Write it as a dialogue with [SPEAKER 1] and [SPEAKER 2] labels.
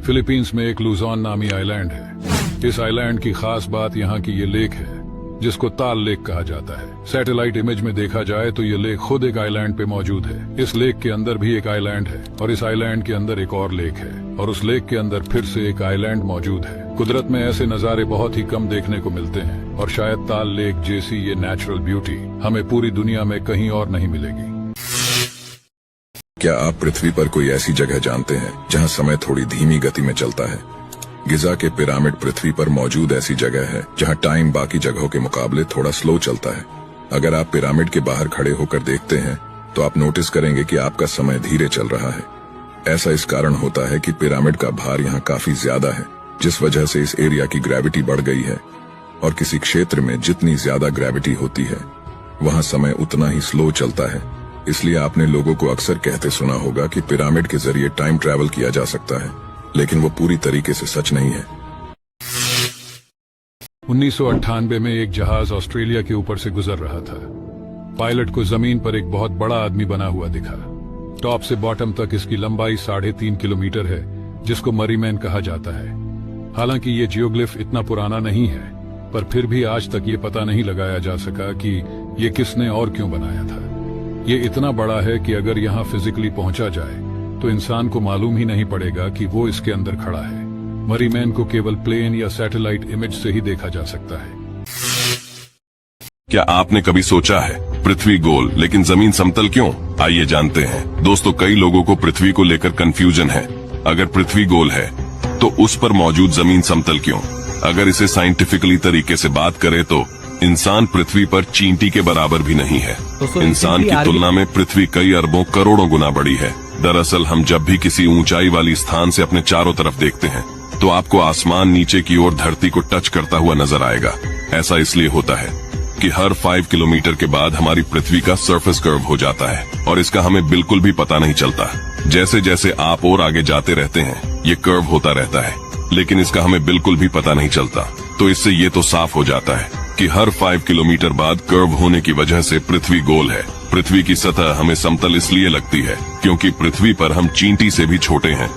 [SPEAKER 1] Philippines में एक लुजॉन नामी आइलैंड है। इस आइलैंड की खास बात यहाँ की ये लेक है, जिसको ताल लेक कहा जाता है। सैटेलाइट इमेज में देखा जाए तो ये लेक खुद एक आइलैंड पे मौजूद है। इस लेक के अंदर भी एक आइलैंड है और इस आइलैंड के अंदर एक और लेक है और उस लेक के अंदर फिर से एक आइलैंड मौजूद है। कुदरत में ऐसे नजारे बहुत ही कम देखने को मिलते हैं और शायद ताल लेक जैसी ये नेचुरल ब्यूटी हमें पूरी दुनिया में कहीं और नहीं मिलेगी।
[SPEAKER 2] क्या आप पृथ्वी पर कोई ऐसी जगह जानते हैं जहां समय थोड़ी धीमी गति में चलता है? गिजा के पिरामिड पृथ्वी पर मौजूद ऐसी जगह है जहां टाइम बाकी जगहों के मुकाबले थोड़ा स्लो चलता है। अगर आप पिरामिड के बाहर खड़े होकर देखते हैं तो आप नोटिस करेंगे कि आपका समय धीरे चल रहा है। ऐसा इस कारण होता है कि पिरामिड का भार यहाँ काफी ज्यादा है, जिस वजह से इस एरिया की ग्रेविटी बढ़ गई है और किसी क्षेत्र में जितनी ज्यादा ग्रेविटी होती है वहाँ समय उतना ही स्लो चलता है। इसलिए आपने लोगों को अक्सर कहते सुना होगा कि पिरामिड के जरिए टाइम ट्रैवल किया जा सकता है, लेकिन वो पूरी तरीके से सच नहीं है।
[SPEAKER 1] 1998 में एक जहाज ऑस्ट्रेलिया के ऊपर से गुजर रहा था। पायलट को जमीन पर एक बहुत बड़ा आदमी बना हुआ दिखा। टॉप से बॉटम तक इसकी लंबाई 3.5 किलोमीटर है, जिसको मरीमैन कहा जाता है। हालांकि ये जियोग्लिफ इतना पुराना नहीं है, पर फिर भी आज तक ये पता नहीं लगाया जा सका कि ये किसने और क्यों बनाया था। ये इतना बड़ा है कि अगर यहाँ फिजिकली पहुंचा जाए तो इंसान को मालूम ही नहीं पड़ेगा कि वो इसके अंदर खड़ा है। मरीमैन को केवल प्लेन या सैटेलाइट इमेज से ही देखा जा सकता है।
[SPEAKER 3] क्या आपने कभी सोचा है पृथ्वी गोल लेकिन जमीन समतल क्यों? आइए जानते हैं। दोस्तों, कई लोगों को पृथ्वी को लेकर कंफ्यूजन है। अगर पृथ्वी गोल है तो उस पर मौजूद जमीन समतल क्यों? अगर इसे साइंटिफिकली तरीके से बात करें तो इंसान पृथ्वी पर चींटी के बराबर भी नहीं है। इंसान की तुलना में पृथ्वी कई अरबों करोड़ों गुना बड़ी है। दरअसल हम जब भी किसी ऊंचाई वाली स्थान से अपने चारों तरफ देखते हैं तो आपको आसमान नीचे की ओर धरती को टच करता हुआ नजर आएगा। ऐसा इसलिए होता है कि हर 5 किलोमीटर के बाद हमारी पृथ्वी का सरफेस कर्व हो जाता है और इसका हमें बिल्कुल भी पता नहीं चलता। जैसे जैसे आप और आगे जाते रहते हैं ये कर्व होता रहता है, लेकिन इसका हमें बिल्कुल भी पता नहीं चलता। तो इससे ये तो साफ हो जाता है कि हर 5 किलोमीटर बाद कर्व होने की वजह से पृथ्वी गोल है। पृथ्वी की सतह हमें समतल इसलिए लगती है क्योंकि पृथ्वी पर हम चींटी से भी छोटे हैं।